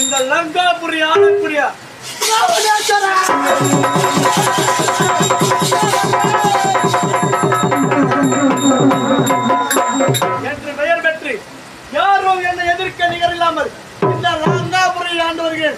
இந்த லங்காபுரி ஆலப்புரியா என்று பெயர் பெற்று யாரும் என்னை எதிர்க்க நிகரில்லாமல் இந்த லங்காபுரி ஆண்டவர்கள்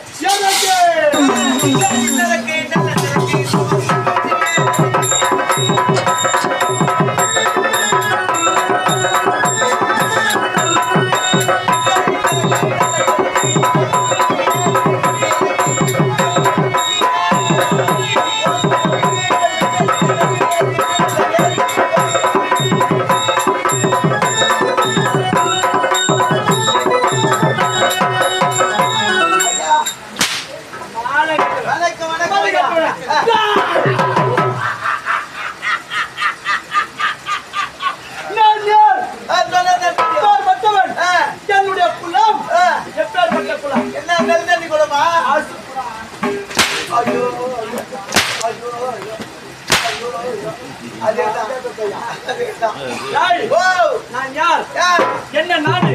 என்ன நாடு,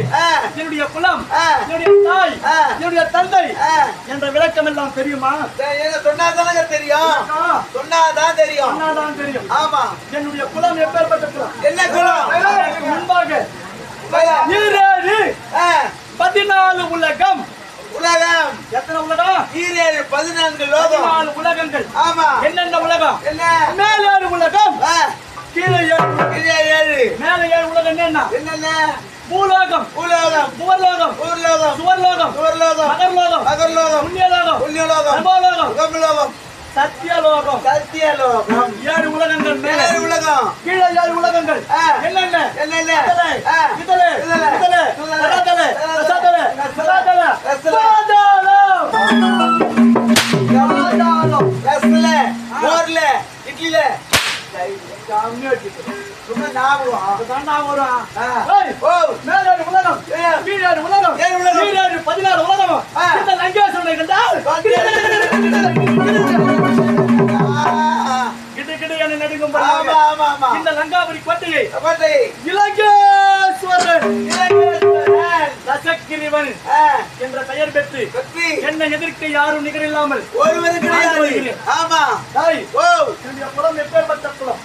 என்னுடைய குலம், என்னுடைய தாய், என்னுடைய தந்தை என்ற விளக்கம் எல்லாம் தெரியுமா? சொன்னாதானங்க தெரியும். சொன்னாதான் தெரியும். சொன்னாதான் தெரியும். ஆமா. என்னுடைய குலம் எப்பேற்பட்ட குலம்? என்ன குலம்? முன்பாக 14 உலகம். உலகம் எத்தனை உலகம்? 14 லோகம். 14 உலகங்கள். ஆமா. என்னென்ன உலகம்? என்ன? மேலே 7 உலகம், கீழே 7. மேலே 7 உலகம் என்ன? என்னென்ன? பூலோகம், பூலோகம், புவர்லோகம், பூர்லோகம், சுவர்லோகம், சுவர்லோகம், மகர்லோகம், மகர்லோகம், புண்ணியலோகம், புண்ணியலோகம், நவலோகம், நவலோகம், சத்தியலோகம். சத்தியலோகம். 7 உலகங்கள் மேலே. 7 உலகம். கீழே 7 உலகங்கள். என்னென்ன? என்னென்ன? இதலே, இதலே, இதலே, தராதலே, ரசதலே, சராதலே, பாதாளம். பாதாளம். ரசல, மோர்ல, இட்லில. சும்மா ஞாபகம். அதுதான் ஞாபகம் வரும். ஏய், ஓ, மேலே 7 உலகம், கீழே 7 உலகம், 7 உலகம், கீழே 14 உலகம். இந்த லங்கேஸ்வரனை கண்டால் கிட்ட என நடுங்கும். ஆமா ஆமா ஆமா. இந்த லங்காபுரி கோட்டையை கோட்டை இலங்கேஸ்வரன் ரசக்கிரிவன் என்ற பெயர் பெற்று என்னை எதிர்க்க யாரும் நிகரில்லாமல் ஒருவருக்கு கிடையாது. ஆமா. தாய், ஓ, என்னுடைய குலம் எப்பேற்பட்ட குலம்?